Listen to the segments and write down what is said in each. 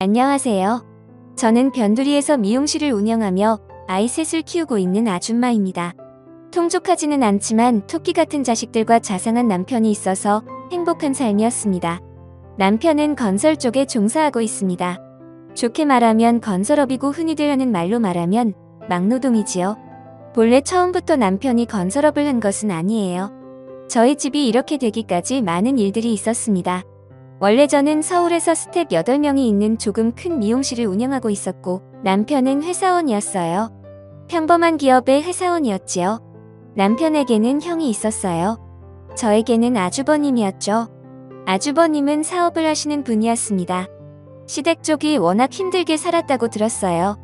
안녕하세요. 저는 변두리에서 미용실을 운영하며 아이 셋을 키우고 있는 아줌마입니다. 풍족하지는 않지만 토끼 같은 자식들과 자상한 남편이 있어서 행복한 삶이었습니다. 남편은 건설 쪽에 종사하고 있습니다. 좋게 말하면 건설업이고 흔히들 하는 말로 말하면 막노동이지요. 본래 처음부터 남편이 건설업을 한 것은 아니에요. 저희 집이 이렇게 되기까지 많은 일들이 있었습니다. 원래 저는 서울에서 스텝 8명이 있는 조금 큰 미용실을 운영하고 있었고 남편은 회사원이었어요. 평범한 기업의 회사원이었지요. 남편에게는 형이 있었어요. 저에게는 아주버님이었죠. 아주버님은 사업을 하시는 분이었습니다. 시댁 쪽이 워낙 힘들게 살았다고 들었어요.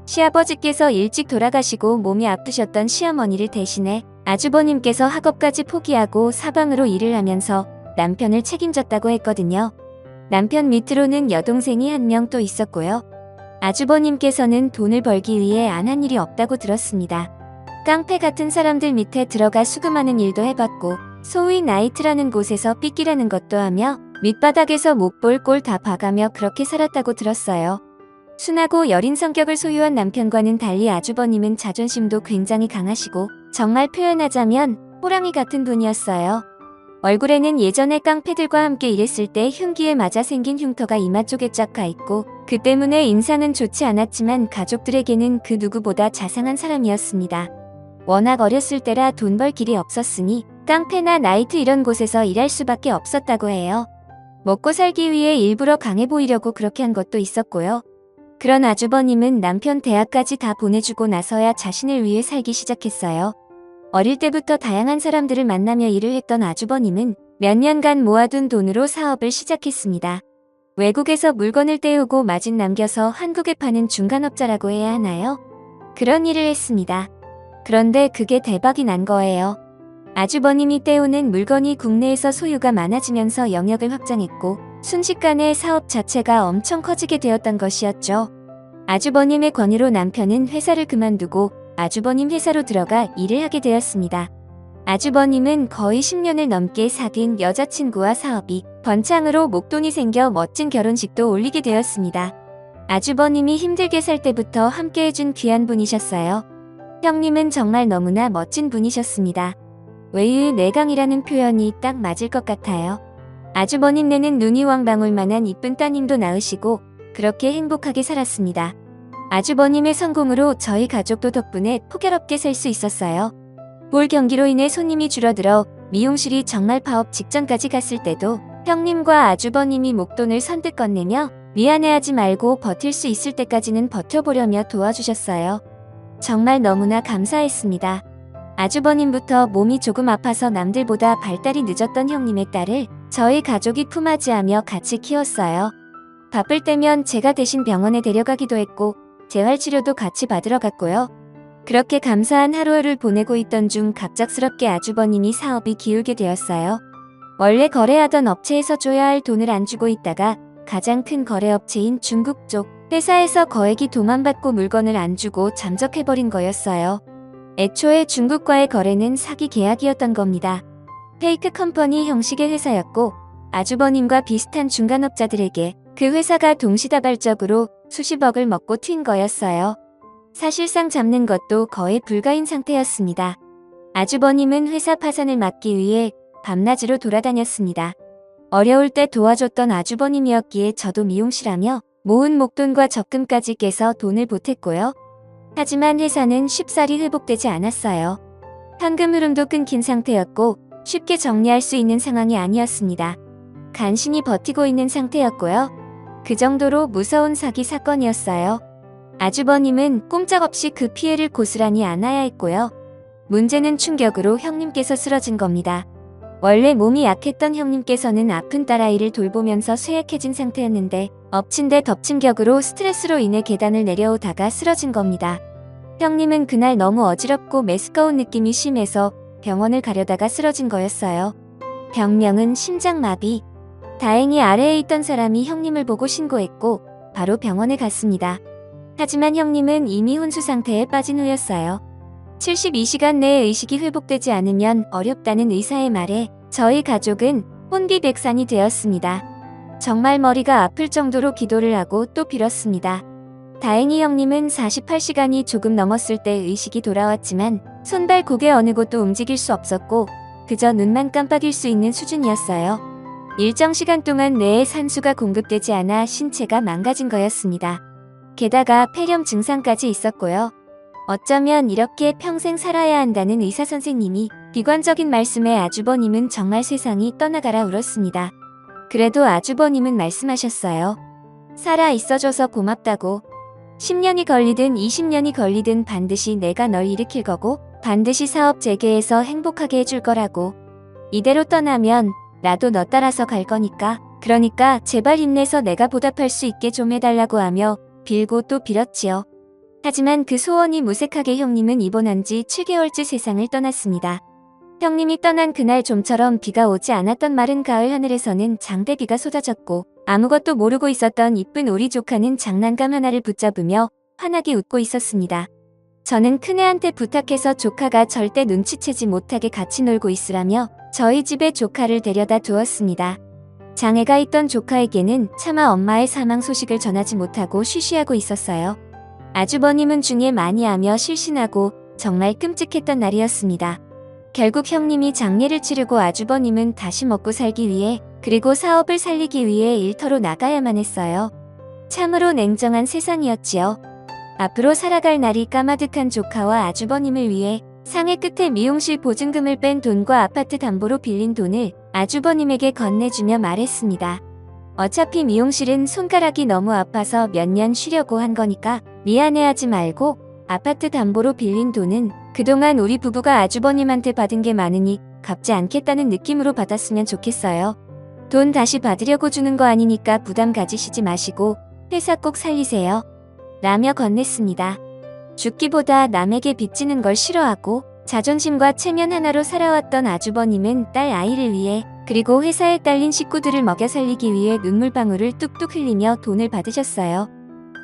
시아버지께서 일찍 돌아가시고 몸이 아프셨던 시어머니를 대신해 아주버님께서 학업까지 포기하고 사방으로 일을 하면서 남편을 책임졌다고 했거든요. 남편 밑으로는 여동생이 한 명 또 있었고요. 아주버님께서는 돈을 벌기 위해 안 한 일이 없다고 들었습니다. 깡패 같은 사람들 밑에 들어가 수금하는 일도 해봤고 소위 나이트라는 곳에서 삐끼라는 것도 하며 밑바닥에서 못 볼 꼴 다 봐가며 그렇게 살았다고 들었어요. 순하고 여린 성격을 소유한 남편과는 달리 아주버님은 자존심도 굉장히 강하시고 정말 표현하자면 호랑이 같은 분이었어요. 얼굴에는 예전에 깡패들과 함께 일했을 때 흉기에 맞아 생긴 흉터가 이마 쪽에 쫙 가있고 그 때문에 인상은 좋지 않았지만 가족들에게는 그 누구보다 자상한 사람이었습니다. 워낙 어렸을 때라 돈 벌 길이 없었으니 깡패나 나이트 이런 곳에서 일할 수밖에 없었다고 해요. 먹고 살기 위해 일부러 강해 보이려고 그렇게 한 것도 있었고요. 그런 아주버님은 남편 대학까지 다 보내주고 나서야 자신을 위해 살기 시작했어요. 어릴 때부터 다양한 사람들을 만나며 일을 했던 아주버님은 몇 년간 모아둔 돈으로 사업을 시작했습니다. 외국에서 물건을 떼우고 마진 남겨서 한국에 파는 중간업자라고 해야 하나요? 그런 일을 했습니다. 그런데 그게 대박이 난 거예요. 아주버님이 떼우는 물건이 국내에서 소유가 많아지면서 영역을 확장했고 순식간에 사업 자체가 엄청 커지게 되었던 것이었죠. 아주버님의 권유로 남편은 회사를 그만두고 아주버님 회사로 들어가 일을 하게 되었습니다. 아주버님은 거의 10년을 넘게 사귄 여자친구와 사업이 번창으로 목돈이 생겨 멋진 결혼식도 올리게 되었습니다. 아주버님이 힘들게 살 때부터 함께 해준 귀한 분이셨어요. 형님은 정말 너무나 멋진 분이셨습니다. 외유의 내강이라는 표현이 딱 맞을 것 같아요. 아주버님네는 눈이 왕방울만한 이쁜 따님도 낳으시고 그렇게 행복하게 살았습니다. 아주버님의 성공으로 저희 가족도 덕분에 풍요롭게 살 수 있었어요. 볼 경기로 인해 손님이 줄어들어 미용실이 정말 파업 직전까지 갔을 때도 형님과 아주버님이 목돈을 선뜻 건네며 미안해하지 말고 버틸 수 있을 때까지는 버텨보려며 도와주셨어요. 정말 너무나 감사했습니다. 아주버님부터 몸이 조금 아파서 남들보다 발달이 늦었던 형님의 딸을 저희 가족이 품앗이하며 같이 키웠어요. 바쁠 때면 제가 대신 병원에 데려가기도 했고 재활치료도 같이 받으러 갔고요. 그렇게 감사한 하루하루를 보내고 있던 중 갑작스럽게 아주버님이 사업이 기울게 되었어요. 원래 거래하던 업체에서 줘야 할 돈을 안 주고 있다가 가장 큰 거래업체인 중국 쪽 회사에서 거액이 도만받고 물건을 안 주고 잠적해버린 거였어요. 애초에 중국과의 거래는 사기 계약이었던 겁니다. 페이크 컴퍼니 형식의 회사였고 아주버님과 비슷한 중간업자들에게 그 회사가 동시다발적으로 수십억을 먹고 튄 거였어요. 사실상 잡는 것도 거의 불가인 상태였습니다. 아주버님은 회사 파산을 막기 위해 밤낮으로 돌아다녔습니다. 어려울 때 도와줬던 아주버님이었기에 저도 미용실하며 모은 목돈과 적금까지 깨서 돈을 보탰고요. 하지만 회사는 쉽사리 회복되지 않았어요. 현금 흐름도 끊긴 상태였고 쉽게 정리할 수 있는 상황이 아니었습니다. 간신히 버티고 있는 상태였고요. 그 정도로 무서운 사기 사건이었어요. 아주버님은 꼼짝없이 그 피해를 고스란히 안아야 했고요. 문제는 충격으로 형님께서 쓰러진 겁니다. 원래 몸이 약했던 형님께서는 아픈 딸아이를 돌보면서 쇠약해진 상태였는데 엎친 데 덮친 격으로 스트레스로 인해 계단을 내려오다가 쓰러진 겁니다. 형님은 그날 너무 어지럽고 메스꺼운 느낌이 심해서 병원을 가려다가 쓰러진 거였어요. 병명은 심장마비. 다행히 아래에 있던 사람이 형님을 보고 신고했고 바로 병원에 갔습니다. 하지만 형님은 이미 혼수 상태에 빠진 후였어요. 72시간 내에 의식이 회복되지 않으면 어렵다는 의사의 말에 저희 가족은 혼비백산이 되었습니다. 정말 머리가 아플 정도로 기도를 하고 또 빌었습니다. 다행히 형님은 48시간이 조금 넘었을 때 의식이 돌아왔지만 손발 고개 어느 곳도 움직일 수 없었고 그저 눈만 깜빡일 수 있는 수준이었어요. 일정 시간 동안 뇌에 산소가 공급되지 않아 신체가 망가진 거였습니다. 게다가 폐렴 증상까지 있었고요. 어쩌면 이렇게 평생 살아야 한다는 의사 선생님이 비관적인 말씀에 아주버님은 정말 세상이 떠나가라 울었습니다. 그래도 아주버님은 말씀하셨어요. 살아 있어줘서 고맙다고. 10년이 걸리든 20년이 걸리든 반드시 내가 널 일으킬 거고 반드시 사업 재개해서 행복하게 해줄 거라고. 이대로 떠나면 나도 너 따라서 갈 거니까. 그러니까 제발 힘내서 내가 보답할 수 있게 좀 해달라고 하며 빌고 또 빌었지요. 하지만 그 소원이 무색하게 형님은 입원한 지 7개월째 세상을 떠났습니다. 형님이 떠난 그날 좀처럼 비가 오지 않았던 마른 가을 하늘에서는 장대비가 쏟아졌고 아무것도 모르고 있었던 이쁜 우리 조카는 장난감 하나를 붙잡으며 환하게 웃고 있었습니다. 저는 큰애한테 부탁해서 조카가 절대 눈치채지 못하게 같이 놀고 있으라며 저희 집에 조카를 데려다 두었습니다. 장애가 있던 조카에게는 차마 엄마의 사망 소식을 전하지 못하고 쉬쉬하고 있었어요. 아주버님은 중에 많이 하며 실신하고 정말 끔찍했던 날이었습니다. 결국 형님이 장례를 치르고 아주버님은 다시 먹고 살기 위해 그리고 사업을 살리기 위해 일터로 나가야만 했어요. 참으로 냉정한 세상이었지요. 앞으로 살아갈 날이 까마득한 조카와 아주버님을 위해 상해 끝에 미용실 보증금을 뺀 돈과 아파트 담보로 빌린 돈을 아주버님에게 건네주며 말했습니다. 어차피 미용실은 손가락이 너무 아파서 몇 년 쉬려고 한 거니까 미안해하지 말고 아파트 담보로 빌린 돈은 그동안 우리 부부가 아주버님한테 받은 게 많으니 갚지 않겠다는 느낌으로 받았으면 좋겠어요. 돈 다시 받으려고 주는 거 아니니까 부담 가지시지 마시고 회사 꼭 살리세요. 라며 건넸습니다. 죽기보다 남에게 빚지는 걸 싫어하고 자존심과 체면 하나로 살아왔던 아주버님은 딸 아이를 위해 그리고 회사에 딸린 식구들을 먹여 살리기 위해 눈물방울을 뚝뚝 흘리며 돈을 받으셨어요.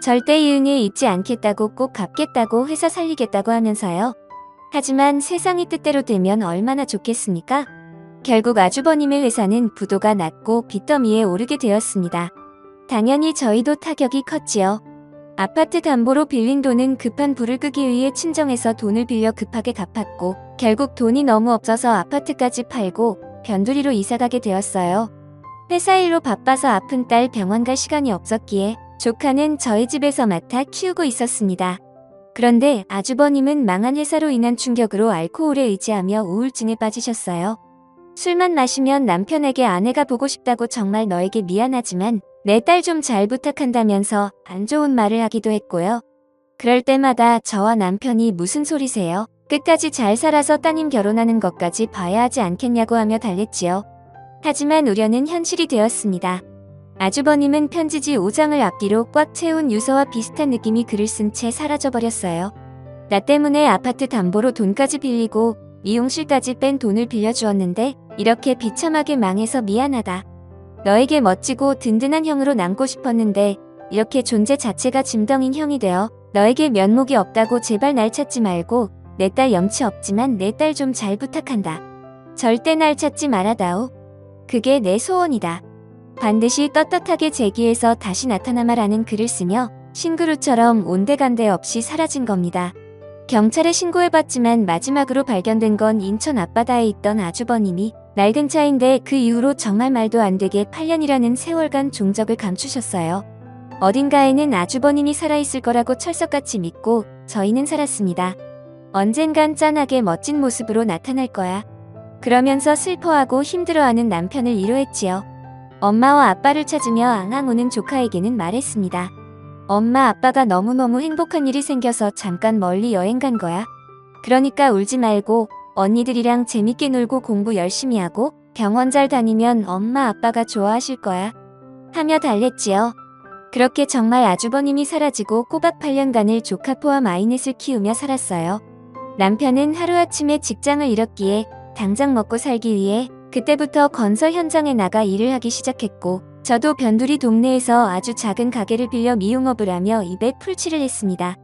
절대 이 은혜 잊지 않겠다고 꼭 갚겠다고 회사 살리겠다고 하면서요. 하지만 세상이 뜻대로 되면 얼마나 좋겠습니까? 결국 아주버님의 회사는 부도가 났고 빚더미에 오르게 되었습니다. 당연히 저희도 타격이 컸지요. 아파트 담보로 빌린 돈은 급한 불을 끄기 위해 친정에서 돈을 빌려 급하게 갚았고 결국 돈이 너무 없어서 아파트까지 팔고 변두리로 이사가게 되었어요. 회사 일로 바빠서 아픈 딸 병원 갈 시간이 없었기에 조카는 저희 집에서 맡아 키우고 있었습니다. 그런데 아주버님은 망한 회사로 인한 충격으로 알코올에 의지하며 우울증에 빠지셨어요. 술만 마시면 남편에게 아내가 보고 싶다고 정말 너에게 미안하지만 내 딸 좀 잘 부탁한다면서 안 좋은 말을 하기도 했고요. 그럴 때마다 저와 남편이 무슨 소리세요? 끝까지 잘 살아서 따님 결혼하는 것까지 봐야 하지 않겠냐고 하며 달랬지요. 하지만 우려는 현실이 되었습니다. 아주버님은 편지지 5장을 앞뒤로 꽉 채운 유서와 비슷한 느낌의 글을 쓴 채 사라져버렸어요. 나 때문에 아파트 담보로 돈까지 빌리고 미용실까지 뺀 돈을 빌려주었는데 이렇게 비참하게 망해서 미안하다. 너에게 멋지고 든든한 형으로 남고 싶었는데 이렇게 존재 자체가 짐덩인 형이 되어 너에게 면목이 없다고 제발 날 찾지 말고 내 딸 염치 없지만 내 딸 좀 잘 부탁한다. 절대 날 찾지 말아다오. 그게 내 소원이다. 반드시 떳떳하게 재기해서 다시 나타나마라는 글을 쓰며 신그루처럼 온데간데 없이 사라진 겁니다. 경찰에 신고해봤지만 마지막으로 발견된 건 인천 앞바다에 있던 아주버님이 낡은 차인데 그 이후로 정말 말도 안 되게 8년이라는 세월간 종적을 감추셨어요. 어딘가에는 아주버님이 살아있을 거라고 철석같이 믿고 저희는 살았습니다. 언젠간 짠하게 멋진 모습으로 나타날 거야. 그러면서 슬퍼하고 힘들어하는 남편을 위로했지요. 엄마와 아빠를 찾으며 앙앙 우는 조카에게는 말했습니다. 엄마 아빠가 너무너무 행복한 일이 생겨서 잠깐 멀리 여행 간 거야. 그러니까 울지 말고 언니들이랑 재밌게 놀고 공부 열심히 하고 병원 잘 다니면 엄마 아빠가 좋아하실 거야. 하며 달랬지요. 그렇게 정말 아주버님이 사라지고 꼬박 8년간을 조카 포함 아이넷을 키우며 살았어요. 남편은 하루아침에 직장을 잃었기에 당장 먹고 살기 위해 그때부터 건설 현장에 나가 일을 하기 시작했고 저도 변두리 동네에서 아주 작은 가게를 빌려 미용업을 하며 입에 풀칠을 했습니다.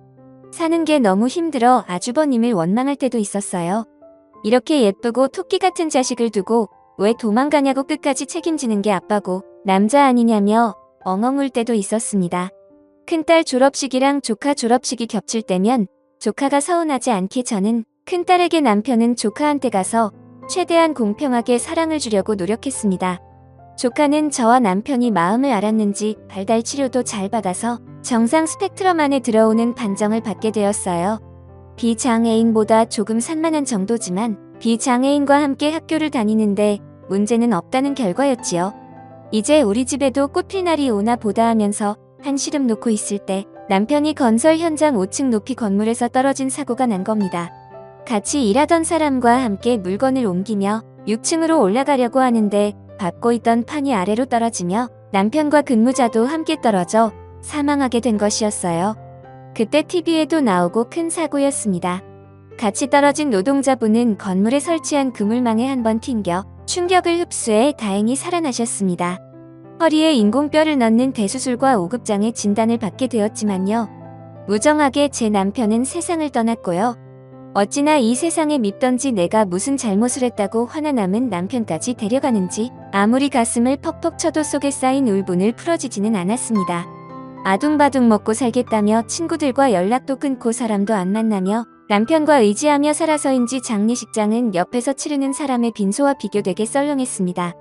사는 게 너무 힘들어 아주버님을 원망할 때도 있었어요. 이렇게 예쁘고 토끼 같은 자식을 두고 왜 도망가냐고 끝까지 책임지는 게 아빠고 남자 아니냐며 엉엉 울 때도 있었습니다. 큰딸 졸업식이랑 조카 졸업식이 겹칠 때면 조카가 서운하지 않게 저는 큰딸에게 남편은 조카한테 가서 최대한 공평하게 사랑을 주려고 노력했습니다. 조카는 저와 남편이 마음을 알았는지 발달 치료도 잘 받아서 정상 스펙트럼 안에 들어오는 판정을 받게 되었어요. 비장애인보다 조금 산만한 정도지만 비장애인과 함께 학교를 다니는데 문제는 없다는 결과였지요. 이제 우리 집에도 꽃필 날이 오나 보다 하면서 한시름 놓고 있을 때 남편이 건설 현장 5층 높이 건물에서 떨어진 사고가 난 겁니다. 같이 일하던 사람과 함께 물건을 옮기며 6층으로 올라가려고 하는데 밟고 있던 판이 아래로 떨어지며 남편과 근무자도 함께 떨어져 사망하게 된 것이었어요. 그때 TV에도 나오고 큰 사고였습니다. 같이 떨어진 노동자분은 건물에 설치한 그물망에 한번 튕겨 충격을 흡수해 다행히 살아나셨습니다. 허리에 인공뼈를 넣는 대수술과 5급장의 진단을 받게 되었지만요. 무정하게 제 남편은 세상을 떠났고요. 어찌나 이 세상에 밉던지 내가 무슨 잘못을 했다고 화나 남은 남편까지 데려가는지 아무리 가슴을 퍽퍽 쳐도 속에 쌓인 울분을 풀어지지는 않았습니다. 아둥바둥 먹고 살겠다며 친구들과 연락도 끊고 사람도 안 만나며 남편과 의지하며 살아서인지 장례식장은 옆에서 치르는 사람의 빈소와 비교되게 썰렁했습니다.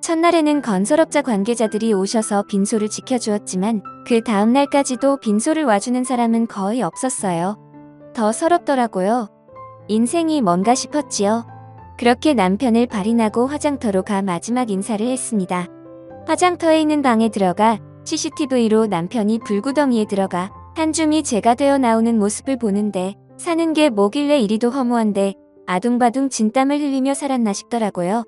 첫날에는 건설업자 관계자들이 오셔서 빈소를 지켜주었지만 그 다음날까지도 빈소를 와주는 사람은 거의 없었어요. 더 서럽더라고요. 인생이 뭔가 싶었지요. 그렇게 남편을 발인하고 화장터로 가 마지막 인사를 했습니다. 화장터에 있는 방에 들어가 CCTV로 남편이 불구덩이에 들어가 한 줌이 제가 되어 나오는 모습을 보는데 사는 게 뭐길래 이리도 허무한데 아둥바둥 진땀을 흘리며 살았나 싶더라고요.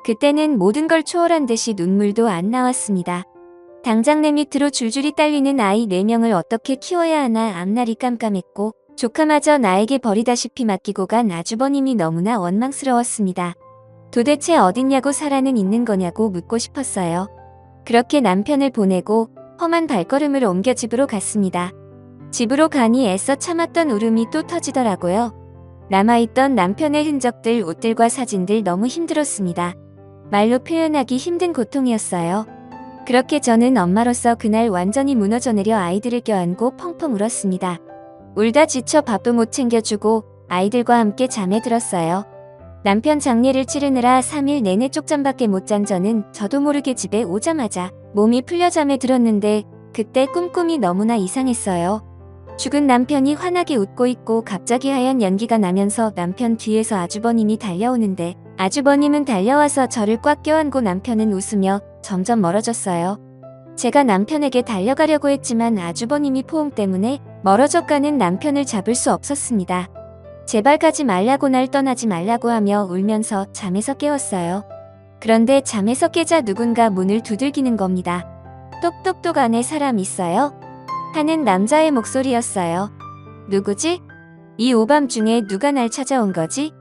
그때는 모든 걸 초월한 듯이 눈물도 안 나왔습니다. 당장 내 밑으로 줄줄이 딸리는 아이 4명을 어떻게 키워야 하나 앞날이 깜깜했고 조카마저 나에게 버리다시피 맡기고 간 아주버님이 너무나 원망스러웠습니다. 도대체 어딨냐고 살아는 있는 거냐고 묻고 싶었어요. 그렇게 남편을 보내고 험한 발걸음을 옮겨 집으로 갔습니다. 집으로 가니 애써 참았던 울음이 또 터지더라고요. 남아있던 남편의 흔적들, 옷들과 사진들 너무 힘들었습니다. 말로 표현하기 힘든 고통이었어요. 그렇게 저는 엄마로서 그날 완전히 무너져 내려 아이들을 껴안고 펑펑 울었습니다. 울다 지쳐 밥도 못 챙겨주고 아이들과 함께 잠에 들었어요. 남편 장례를 치르느라 3일 내내 쪽잠밖에 못 잔 저는 저도 모르게 집에 오자마자 몸이 풀려 잠에 들었는데 그때 꿈꿈이 너무나 이상했어요. 죽은 남편이 환하게 웃고 있고 갑자기 하얀 연기가 나면서 남편 뒤에서 아주버님이 달려오는데 아주버님은 달려와서 저를 꽉 껴안고 남편은 웃으며 점점 멀어졌어요. 제가 남편에게 달려가려고 했지만 아주버님이 포옹 때문에 멀어져가는 남편을 잡을 수 없었습니다. 제발 가지 말라고 날 떠나지 말라고 하며 울면서 잠에서 깨웠어요. 그런데 잠에서 깨자 누군가 문을 두들기는 겁니다. 똑똑똑 안에 사람 있어요? 하는 남자의 목소리였어요. 누구지? 이 오밤중에 누가 날 찾아온 거지?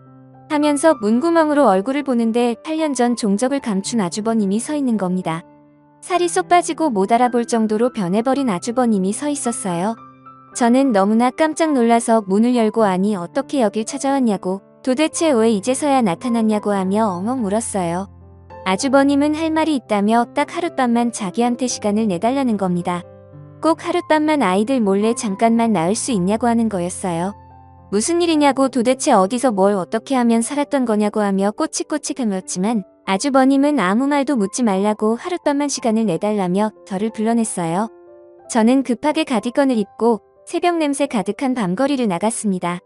하면서 문구멍으로 얼굴을 보는데 8년 전 종적을 감춘 아주버님이 서 있는 겁니다. 살이 쏙 빠지고 못 알아볼 정도로 변해버린 아주버님이 서 있었어요. 저는 너무나 깜짝 놀라서 문을 열고 아니 어떻게 여길 찾아왔냐고 도대체 왜 이제서야 나타났냐고 하며 엉엉 울었어요. 아주버님은 할 말이 있다며 딱 하룻밤만 자기한테 시간을 내달라는 겁니다. 꼭 하룻밤만 아이들 몰래 잠깐만 나을 수 있냐고 하는 거였어요. 무슨 일이냐고 도대체 어디서 뭘 어떻게 하면 살았던 거냐고 하며 꼬치꼬치 감았지만 아주버님은 아무 말도 묻지 말라고 하룻밤만 시간을 내달라며 저를 불러냈어요. 저는 급하게 가디건을 입고 새벽 냄새 가득한 밤거리를 나갔습니다.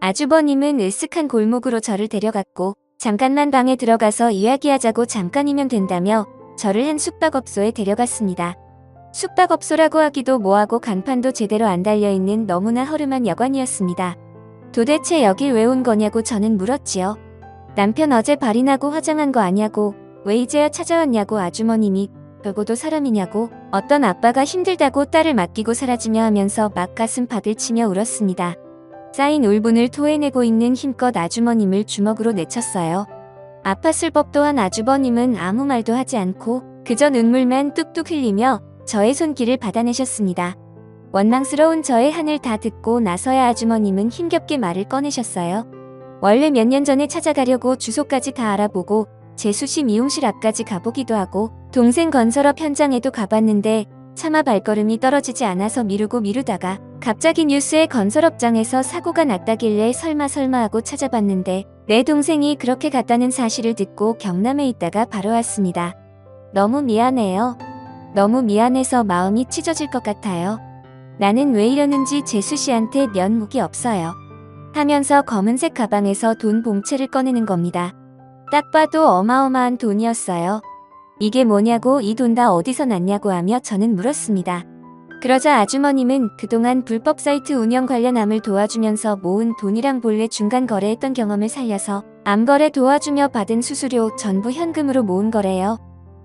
아주버님은 으쓱한 골목으로 저를 데려갔고 잠깐만 방에 들어가서 이야기하자고 잠깐이면 된다며 저를 한 숙박업소에 데려갔습니다. 숙박업소라고 하기도 뭐하고 간판도 제대로 안 달려있는 너무나 허름한 여관이었습니다. 도대체 여길 왜 온 거냐고 저는 물었지요. 남편 어제 발인하고 화장한 거 아냐고 왜 이제야 찾아왔냐고 아주머님이 별고도 사람이냐고 어떤 아빠가 힘들다고 딸을 맡기고 사라지며 하면서 막 가슴 박을 치며 울었습니다. 쌓인 울분을 토해내고 있는 힘껏 아주머님을 주먹으로 내쳤어요. 아팠을 법도 한 아주버님은 아무 말도 하지 않고 그저 눈물만 뚝뚝 흘리며 저의 손길을 받아내셨습니다. 원망스러운 저의 한을 다 듣고 나서야 아주머님은 힘겹게 말을 꺼내셨어요. 원래 몇 년 전에 찾아가려고 주소까지 다 알아보고 제 수시 미용실 앞까지 가보기도 하고 동생 건설업 현장에도 가봤는데 차마 발걸음이 떨어지지 않아서 미루다가 갑자기 뉴스에 건설업장에서 사고가 났다길래 설마 하고 찾아봤는데 내 동생이 그렇게 갔다는 사실을 듣고 경남에 있다가 바로 왔습니다. 너무 미안해요. 너무 미안해서 마음이 찢어질 것 같아요. 나는 왜 이러는지 재수 씨한테 면목이 없어요. 하면서 검은색 가방에서 돈 봉채를 꺼내는 겁니다. 딱 봐도 어마어마한 돈이었어요. 이게 뭐냐고 이 돈 다 어디서 났냐고 하며 저는 물었습니다. 그러자 아주머님은 그동안 불법 사이트 운영 관련 암을 도와주면서 모은 돈이랑 본래 중간 거래했던 경험을 살려서 암거래 도와주며 받은 수수료 전부 현금으로 모은 거래요.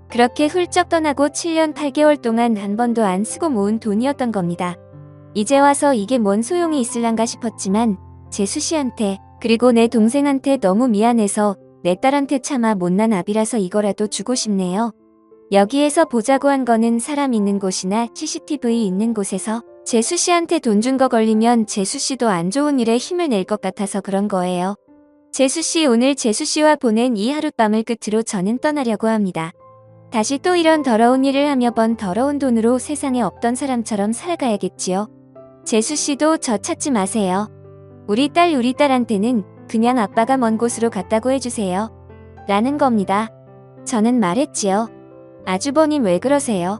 그렇게 훌쩍 떠나고 7년 8개월 동안 한 번도 안 쓰고 모은 돈이었던 겁니다. 이제 와서 이게 뭔 소용이 있을란가 싶었지만 재수 씨한테 그리고 내 동생한테 너무 미안해서 내 딸한테 차마 못난 압이라서 이거라도 주고 싶네요. 여기에서 보자고 한 거는 사람 있는 곳이나 CCTV 있는 곳에서 재수 씨한테 돈 준 거 걸리면 재수 씨도 안 좋은 일에 힘을 낼 것 같아서 그런 거예요. 재수 씨 오늘 재수 씨와 보낸 이 하룻밤을 끝으로 저는 떠나려고 합니다. 다시 또 이런 더러운 일을 하며 번 더러운 돈으로 세상에 없던 사람처럼 살아가야겠지요. 재수 씨도 저 찾지 마세요. 우리 딸한테는 그냥 아빠가 먼 곳으로 갔다고 해주세요. 라는 겁니다. 저는 말했지요. 아주버님 왜 그러세요?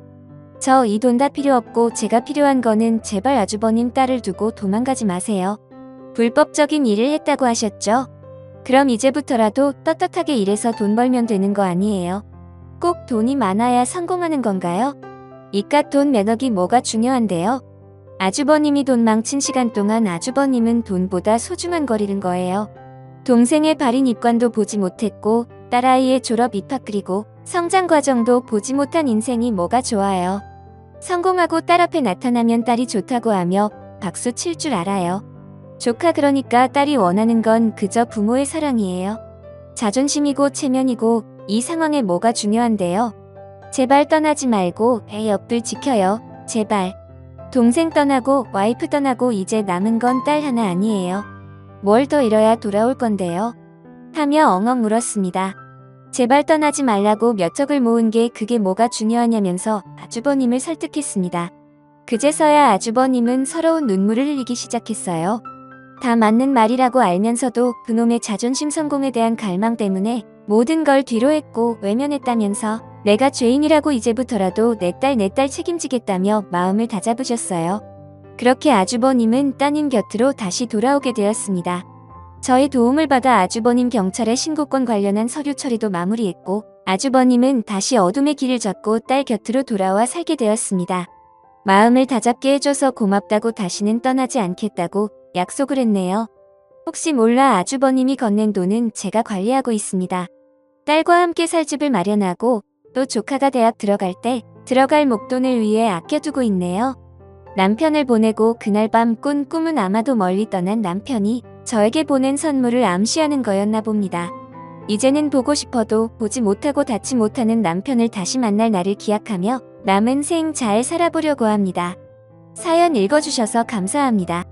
저 이 돈 다 필요 없고 제가 필요한 거는 제발 아주버님 딸을 두고 도망가지 마세요. 불법적인 일을 했다고 하셨죠? 그럼 이제부터라도 떳떳하게 일해서 돈 벌면 되는 거 아니에요? 꼭 돈이 많아야 성공하는 건가요? 이깟 돈 몇억이 뭐가 중요한데요? 아주버님이 돈 망친 시간 동안 아주버님은 돈보다 소중한 걸 잃은 거예요. 동생의 발인 입관도 보지 못했고 딸아이의 졸업 입학 그리고 성장 과정도 보지 못한 인생이 뭐가 좋아요. 성공하고 딸 앞에 나타나면 딸이 좋다고 하며 박수 칠 줄 알아요. 조카 그러니까 딸이 원하는 건 그저 부모의 사랑이에요. 자존심이고 체면이고 이 상황에 뭐가 중요한데요. 제발 떠나지 말고 애 옆들 지켜요. 제발. 동생 떠나고 와이프 떠나고 이제 남은 건 딸 하나 아니에요. 뭘 더 잃어야 돌아올 건데요. 하며 엉엉 울었습니다. 제발 떠나지 말라고 몇 척을 모은 게 그게 뭐가 중요하냐면서 아주버님을 설득했습니다. 그제서야 아주버님은 서러운 눈물을 흘리기 시작했어요. 다 맞는 말이라고 알면서도 그놈의 자존심 성공에 대한 갈망 때문에 모든 걸 뒤로 했고 외면했다면서 내가 죄인이라고 이제부터라도 내 딸 책임지겠다며 마음을 다잡으셨어요. 그렇게 아주버님은 따님 곁으로 다시 돌아오게 되었습니다. 저의 도움을 받아 아주버님 경찰에 신고건 관련한 서류 처리도 마무리했고 아주버님은 다시 어둠의 길을 젓고 딸 곁으로 돌아와 살게 되었습니다. 마음을 다잡게 해줘서 고맙다고 다시는 떠나지 않겠다고 약속을 했네요. 혹시 몰라 아주버님이 건넨 돈은 제가 관리하고 있습니다. 딸과 함께 살 집을 마련하고 또 조카가 대학 들어갈 때 들어갈 목돈을 위해 아껴두고 있네요. 남편을 보내고 그날 밤 꾼 꿈은 아마도 멀리 떠난 남편이 저에게 보낸 선물을 암시하는 거였나 봅니다. 이제는 보고 싶어도 보지 못하고 닿지 못하는 남편을 다시 만날 날을 기약하며 남은 생 잘 살아보려고 합니다. 사연 읽어주셔서 감사합니다.